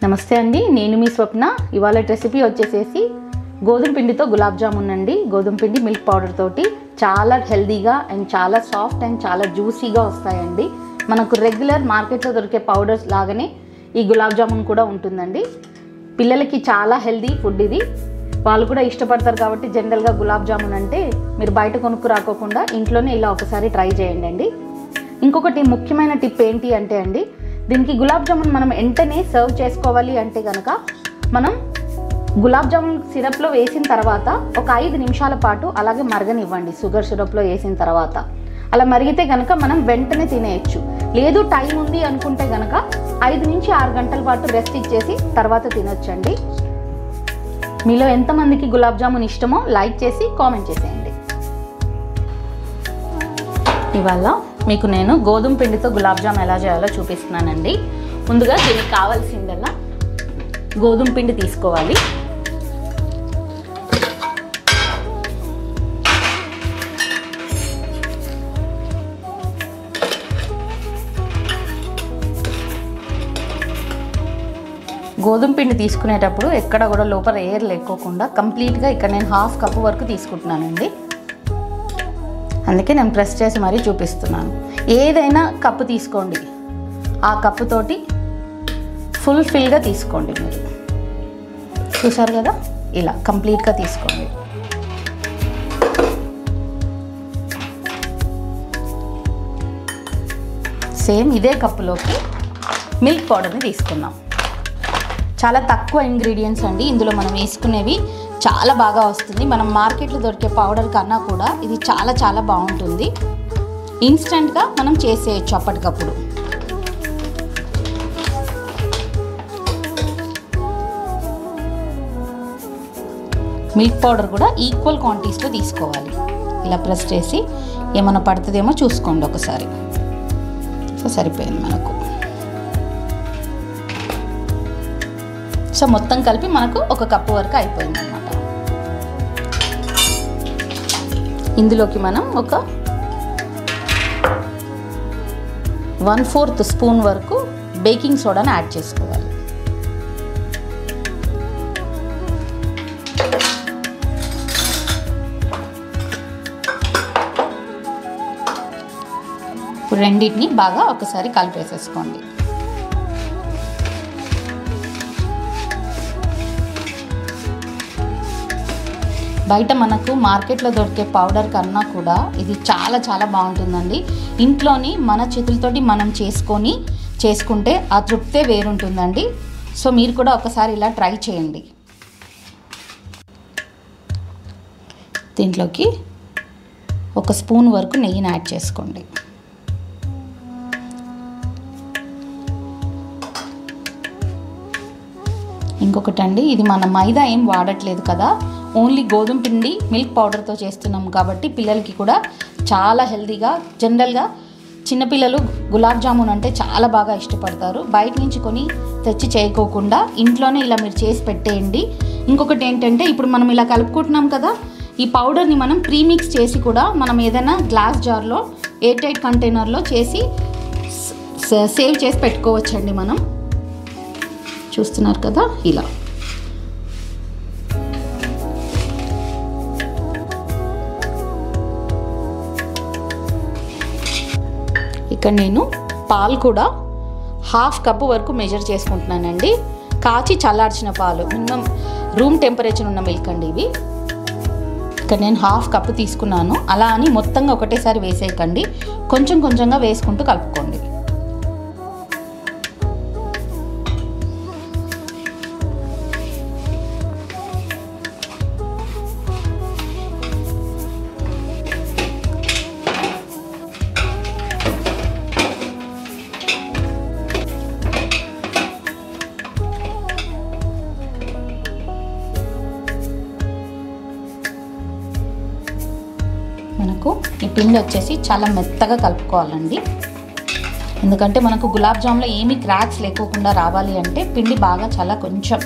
నమస్తే అండి, నేను మీ స్వప్న. ఇవాళ రెసిపీ వచ్చేసేసి గోధుమ పిండితో గులాబ్ జామున్ అండి. గోధుమ పిండి మిల్క్ పౌడర్ తోటి చాలా హెల్దీగా అండ్ చాలా సాఫ్ట్ అండ్ చాలా జ్యూసీగా వస్తాయండి. మనకు రెగ్యులర్ మార్కెట్లో దొరికే పౌడర్స్ లాగానే ఈ గులాబ్ జామున్ కూడా ఉంటుందండి. పిల్లలకి చాలా హెల్దీ ఫుడ్ ఇది, వాళ్ళు కూడా ఇష్టపడతారు కాబట్టి జనరల్గా గులాబ్ జామున్ అంటే మీరు బయట కొనుక్కు రాకోకుండా ఇంట్లోనే ఇలా ఒకసారి ట్రై చేయండి అండి. ఇంకొకటి ముఖ్యమైన టిప్ ఏంటి అంటే అండి, దీనికి గులాబ్ జామున్ మనం వెంటనే సర్వ్ చేసుకోవాలి అంటే కనుక మనం గులాబ్ జామున్ సిరప్లో వేసిన తర్వాత ఒక 5 నిమిషాల పాటు అలాగే మరగనివ్వండి. షుగర్ సిరప్లో వేసిన తర్వాత అలా మరిగితే కనుక మనం వెంటనే తినేయచ్చు. లేదు టైం ఉంది అనుకుంటే కనుక 5 నుంచి 6 గంటల పాటు రెస్ట్ ఇచ్చేసి తర్వాత తినొచ్చండి. మీలో ఎంతమందికి గులాబ్ జామున్ ఇష్టమో లైక్ చేసి కామెంట్ చేసేయండి. ఇవాళ మీకు నేను గోధుమ పిండితో గులాబ్ జామ్ ఎలా చేయాలో చూపిస్తున్నానండి. ముందుగా దీనికి కావాల్సిందల్లా గోధుమ పిండి తీసుకోవాలి. గోధుమ పిండి తీసుకునేటప్పుడు ఎక్కడ కూడా లోపల ఎయిర్ లేకోకుండా కంప్లీట్గా ఇక్కడ నేను 1/2 కప్పు వరకు తీసుకుంటున్నానండి. అందుకే నేను ప్రెస్ చేసి మరీ చూపిస్తున్నాను. ఏదైనా కప్పు తీసుకోండి, ఆ కప్పుతోటి ఫుల్ఫిల్గా తీసుకోండి. మీరు చూసారు కదా, ఇలా కంప్లీట్గా తీసుకోండి. సేమ్ ఇదే కప్పులోకి మిల్క్ పౌడర్ని తీసుకుందాం. చాలా తక్కువ ఇంగ్రీడియంట్స్ అండి ఇందులో మనం వేసుకునేవి, చాలా బాగా వస్తుంది. మనం మార్కెట్లో దొరికే పౌడర్ కన్నా కూడా ఇది చాలా చాలా బాగుంటుంది. ఇన్స్టెంట్గా మనం చేసేయచ్చు అప్పటికప్పుడు. మిల్క్ పౌడర్ కూడా ఈక్వల్ క్వాంటిటీస్లో తీసుకోవాలి. ఇలా ప్రెస్ చేసి ఏమైనా పడుతుందేమో చూసుకోండి ఒకసారి. సో సరిపోయింది మనకు. సో మొత్తం కలిపి మనకు 1 కప్పు వరకు అయిపోయింది అన్నమాట. ఇందులోకి మనం ఒక 1/4 స్పూన్ వరకు బేకింగ్ సోడాని యాడ్ చేసుకోవాలి. ఇప్పుడు రెండింటిని బాగా ఒకసారి కలిపేసేసుకోండి. బయట మనకు మార్కెట్లో దొరికే పౌడర్ కన్నా కూడా ఇది చాలా చాలా బాగుంటుందండి. ఇంట్లోని మన చేతులతోటి మనం చేసుకుంటే ఆ తృప్తే వేరుంటుందండి. సో మీరు కూడా ఒకసారి ఇలా ట్రై చేయండి. దీంట్లోకి 1 స్పూన్ వరకు నెయ్యిని యాడ్ చేసుకోండి. ఇంకొకటండి, ఇది మన మైదా ఏం వాడట్లేదు కదా, ఓన్లీ గోధుమ పిండి మిల్క్ పౌడర్తో చేస్తున్నాం కాబట్టి పిల్లలకి కూడా చాలా హెల్తీగా. జనరల్గా చిన్నపిల్లలు గులాబ్ జామున్ అంటే చాలా బాగా ఇష్టపడతారు. బయట నుంచి కొని తెచ్చి చేయకోకుండా ఇంట్లోనే ఇలా మీరు చేసి పెట్టేయండి. ఇంకొకటి ఏంటంటే, ఇప్పుడు మనం ఇలా కలుపుకుంటున్నాం కదా, ఈ పౌడర్ని మనం ప్రీమిక్స్ చేసి కూడా మనం ఏదైనా గ్లాస్ జార్లో ఎయిర్ టైట్ కంటైనర్లో చేసి సేవ్ చేసి పెట్టుకోవచ్చండి. మనం చూస్తున్నారు కదా, ఇలా ఇక్కడ నేను పాలు కూడా 1/2 కప్పు వరకు మెజర్ చేసుకుంటున్నానండి. కాచి చల్లార్చిన పాలు, మినిమం రూమ్ టెంపరేచర్ ఉన్న మిల్క్ అండి ఇవి. ఇక్కడ నేను 1/2 కప్పు తీసుకున్నాను. అలా అని మొత్తంగా ఒకటేసారి వేసేయకండి, కొంచెం కొంచెంగా వేసుకుంటూ కలుపుకోండి. మనకు ఈ పిండి వచ్చేసి చాలా మెత్తగా కలుపుకోవాలండి. ఎందుకంటే మనకు గులాబ్ జామ్లో ఏమీ క్రాక్స్ లేకోకుండా రావాలి అంటే పిండి బాగా చాలా కొంచెం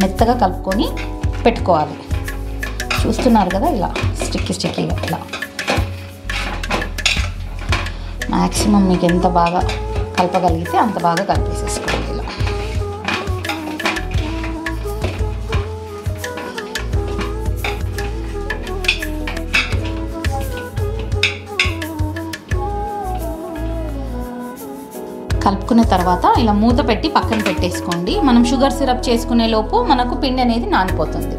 మెత్తగా కలుపుకొని పెట్టుకోవాలి. చూస్తున్నారు కదా, ఇలా స్టిక్కీగా ఇలా మ్యాక్సిమం మీకు ఎంత బాగా కలపగలిగితే అంత బాగా కలిపేసేసుకోవాలి. ఇలా కలుపుకున్న తర్వాత ఇలా మూత పెట్టి పక్కన పెట్టేసుకోండి. మనం షుగర్ సిరప్ చేసుకునే లోపు మనకు పిండి అనేది నానిపోతుంది.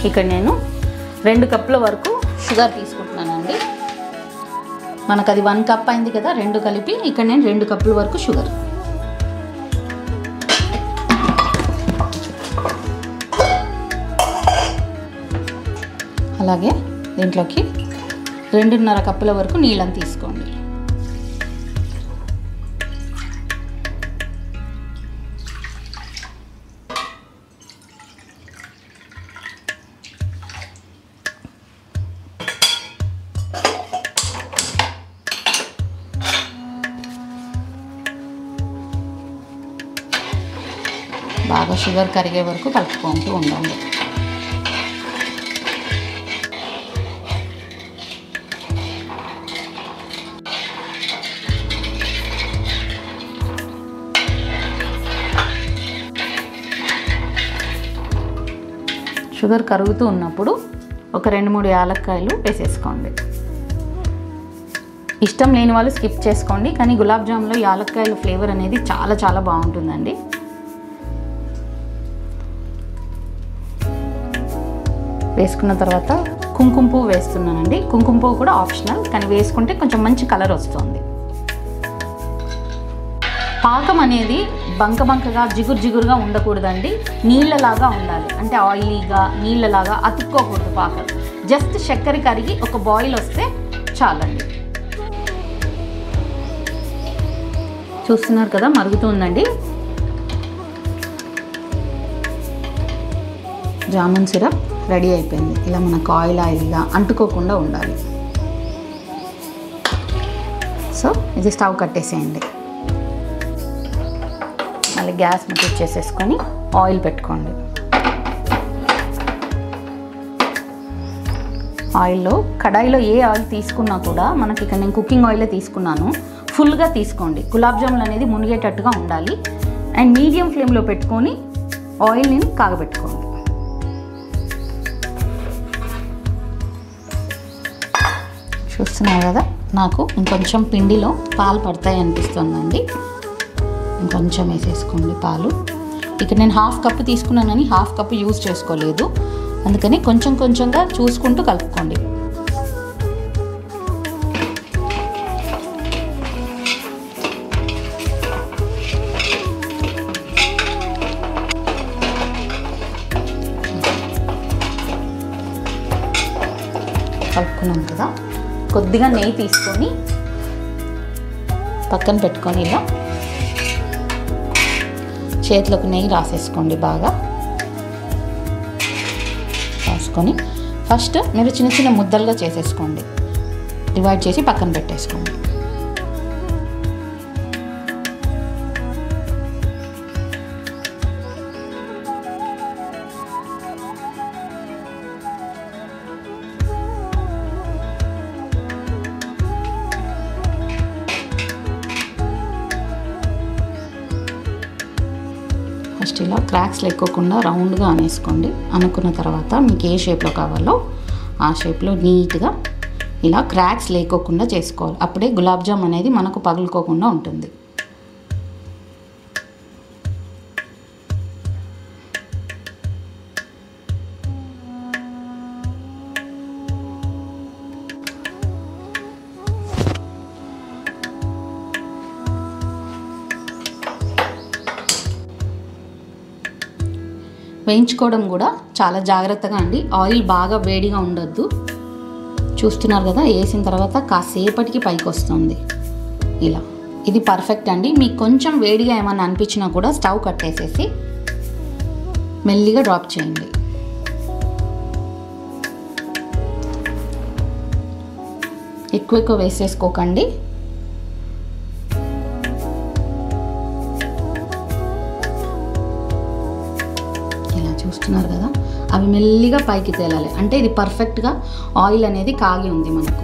ఇక్కడ నేను 2 కప్పుల వరకు షుగర్ తీసుకుంటున్నానండి. మనకు అది 1 కప్ అయింది కదా, 2 కలిపి ఇక్కడ నేను 2 కప్పుల వరకు షుగర్. అలాగే దీంట్లోకి 2.5 కప్పుల వరకు నీళ్ళని తీసుకోండి. బాగా షుగర్ కరిగే వరకు కలుపుకుంటూ ఉండండి. షుగర్ కరుగుతూ ఉన్నప్పుడు ఒక 2-3 యాలక్కాయలు వేసేసుకోండి. ఇష్టం లేని వాళ్ళు స్కిప్ చేసుకోండి, కానీ గులాబ్ జామ్లో యాలక్కాయల ఫ్లేవర్ అనేది చాలా చాలా బాగుంటుందండి. వేసుకున్న తర్వాత కుంకుమ పువ్వు వేస్తున్నానండి. కుంకుమ పువ్వు కూడా ఆప్షనల్, కానీ వేసుకుంటే కొంచెం మంచి కలర్ వస్తుంది. పాకం అనేది బంకగా జిగురుగా ఉండకూడదండి, నీళ్ళలాగా ఉండాలి. అంటే ఆయిలీగా నీళ్ళలాగా అతుక్కోకూడదు పాకం. జస్ట్ చక్కెర కరిగి ఒక బాయిల్ వస్తే చాలండి. చూస్తున్నారు కదా, మరుగుతుందండి. జామున్ సిరప్ రెడీ అయిపోయింది. ఇలా మనకు ఆయిల్గా అంటుకోకుండా ఉండాలి. సో ఇది స్టవ్ కట్టేసేయండి. మళ్ళీ గ్యాస్ ముట్టించేసేసుకొని ఆయిల్ పెట్టుకోండి. ఆయిల్లో కడాయిలో ఏ ఆయిల్ తీసుకున్నా కూడా మనకి ఇక్కడ నేను కుకింగ్ ఆయిలే తీసుకున్నాను. ఫుల్గా తీసుకోండి. గులాబ్ జాములు అనేది మునిగేటట్టుగా ఉండాలి. అండ్ మీడియం ఫ్లేమ్లో పెట్టుకొని ఆయిల్ని కాగబెట్టుకోండి. చూస్తున్నారు కదా, నాకు ఇంకొంచెం పిండిలో పాలు పడతాయి అనిపిస్తుందండి. ఇంకొంచెం వేసేసుకోండి పాలు. ఇక్కడ నేను 1/2 కప్పు తీసుకున్నానని 1/2 కప్పు యూజ్ చేసుకోలేదు, అందుకని కొంచెంగా చూసుకుంటూ కలుపుకోండి. కలుపుకున్నాం కదా, కొద్దిగా నెయ్యి తీసుకొని పక్కన పెట్టుకొని ఇలా చేతిలోకి నెయ్యి రాసేసుకోండి. బాగా రాసుకొని ఫస్ట్ మీరు చిన్న ముద్దలుగా చేసేసుకోండి. డివైడ్ చేసి పక్కన పెట్టేసుకోండి. ఫస్ట్ ఇలా క్రాక్స్ లేకోకుండా రౌండ్గా అనేసుకోండి. అనుకున్న తర్వాత మీకు ఏ షేప్లో కావాలో ఆ షేప్లో నీట్గా ఇలా క్రాక్స్ లేకోకుండా చేసుకోవాలి. అప్పుడే గులాబ్ జామ్ అనేది మనకు పగులుకోకుండా ఉంటుంది. వేయించుకోవడం కూడా చాలా జాగ్రత్తగా అండి. ఆయిల్ బాగా వేడిగా ఉండొద్దు. చూస్తున్నారు కదా, వేసిన తర్వాత కాసేపటికి పైకి వస్తుంది ఇలా. ఇది పర్ఫెక్ట్ అండి. మీకు కొంచెం వేడిగా ఏమన్నా అనిపించినా కూడా స్టవ్ కట్టేసేసి మెల్లిగా డ్రాప్ చేయండి. ఎక్కువ వేసేసుకోకండి. ఇలా చూస్తున్నారు కదా, అవి మెల్లిగా పైకి తేలాలి. అంటే ఇది పర్ఫెక్ట్గా ఆయిల్ అనేది కాగి ఉంది మనకు.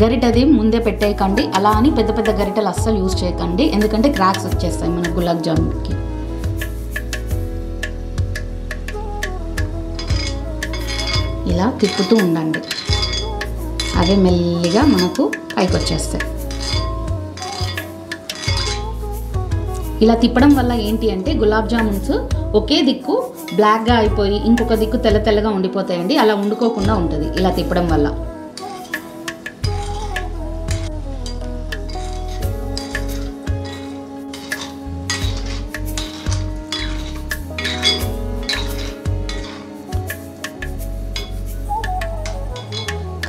గరిటది ముందే పెట్టేయకండి, అలా అని పెద్ద పెద్ద గరిటెలు అస్సలు యూజ్ చేయకండి, ఎందుకంటే క్రాక్స్ వచ్చేస్తాయి మన గులాబ్ జామున్కి. ఇలా తిప్పుతూ ఉండండి, అవి మెల్లిగా మనకు పైకి వచ్చేస్తాయి. ఇలా తిప్పడం వల్ల ఏంటి అంటే గులాబ్ జామున్స్ ఒకే దిక్కు బ్లాక్గా అయిపోయి ఇంకొక దిక్కు తెల్ల తెల్లగా ఉండిపోతాయండి. అలా వండుకోకుండా ఉంటుంది ఇలా తిప్పడం వల్ల.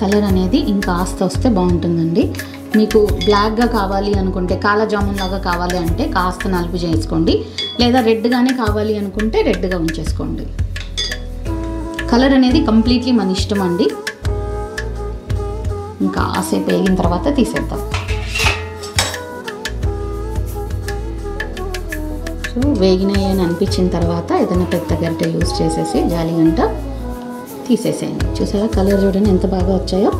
కలర్ అనేది ఇంకా ఆస్త వస్తే బాగుంటుందండి. మీకు బ్లాక్గా కావాలి అనుకుంటే, కాలా జామున్ లాగా కావాలి అంటే కాస్త నలుపు చేసుకోండి, లేదా రెడ్గానే కావాలి అనుకుంటే రెడ్గా ఉంచేసుకోండి. కలర్ అనేది కంప్లీట్లీ మన ఇష్టం అండి. ఇంకా ఆసేపు వేగిన తర్వాత తీసేద్దాం. సో వేగినాయి అని అనిపించిన తర్వాత ఏదైనా పెద్ద గరిటె యూజ్ చేసేసి జాలి గంట తీసేసేయండి. చూసారా కలర్ చూడండి ఎంత బాగా వచ్చాయో.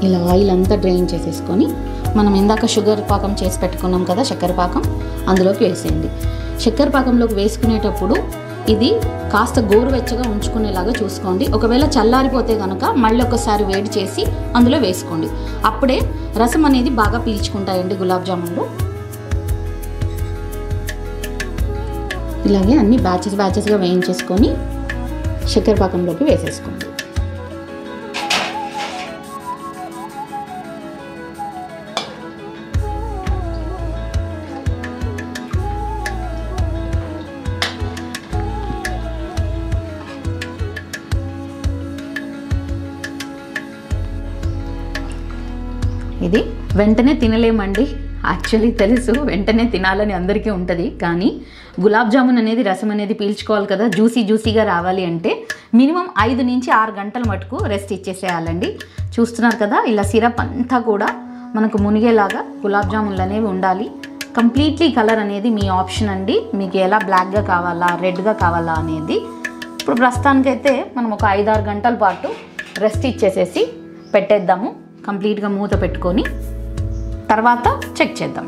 ఇలా ఆయిల్ అంతా డ్రైన్ చేసేసుకొని మనం ఇందాక షుగర్ పాకం చేసి పెట్టుకున్నాం కదా, చక్కెర పాకం, అందులోకి వేసేయండి. చక్కెర పాకంలోకి వేసుకునేటప్పుడు ఇది కాస్త గోరువెచ్చగా ఉంచుకునేలాగా చూసుకోండి. ఒకవేళ చల్లారిపోతే కనుక మళ్ళీ ఒకసారి వేడి చేసి అందులో వేసుకోండి. అప్పుడే రసం అనేది బాగా పీల్చుకుంటాయండి గులాబ్ జామున్లు. ఇలాగే అన్ని బ్యాచెస్గా వేయించేసుకొని చక్కెర పాకంలోకి వేసేసుకోండి. ఇది వెంటనే తినలేమండి, యాక్చువల్లీ తెలుసు వెంటనే తినాలని అందరికీ ఉంటుంది, కానీ గులాబ్ జామున్ అనేది రసం అనేది పీల్చుకోవాలి కదా, జ్యూసీగా రావాలి అంటే మినిమం 5 నుంచి 6 గంటల మటుకు రెస్ట్ ఇచ్చేసేయాలండి. చూస్తున్నారు కదా ఇలా సిరప్ అంతా కూడా మనకు మునిగేలాగా గులాబ్ జామున్లు అనేవి ఉండాలి. కంప్లీట్లీ కలర్ అనేది మీ ఆప్షన్ అండి, మీకు ఎలా బ్లాక్గా కావాలా రెడ్గా కావాలా అనేది. ఇప్పుడు ప్రస్తుతానికైతే మనం ఒక 5-6 గంటల పాటు రెస్ట్ ఇచ్చేసేసి పెట్టేద్దాము. కంప్లీట్గా మూత పెట్టుకొని తర్వాత చెక్ చేద్దాం.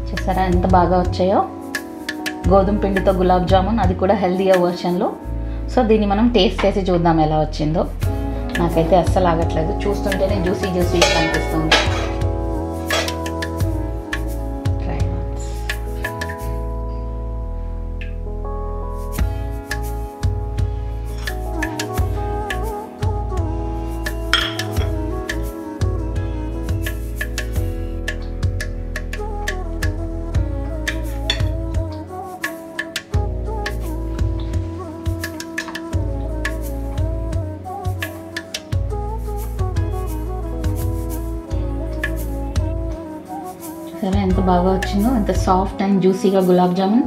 చూసారా ఎంత బాగా వచ్చాయో గోధుమ పిండితో గులాబ్ జామున్, అది కూడా హెల్దీగా వర్షన్లో. సో దీన్ని మనం టేస్ట్ చేసి చూద్దాం ఎలా వచ్చిందో. నాకైతే అస్సలు ఆగట్లేదు, చూస్తుంటేనే జ్యూసీ కనిపిస్తుంది. సరే ఎంత బాగా వచ్చిందో, ఎంత సాఫ్ట్ అండ్ జ్యూసీగా గులాబ్ జామున్.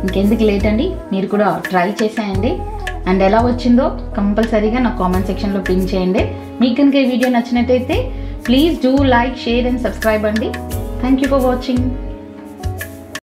ఇంకెందుకు లేట్ అండి, మీరు కూడా ట్రై చేసేయండి. అండ్ ఎలా వచ్చిందో కంపల్సరీగా నా కామెంట్ సెక్షన్లో పిన్ చేయండి. మీకు కనుక ఈ వీడియో నచ్చినట్టయితే please do like, share and subscribe అండి. Thank you for watching.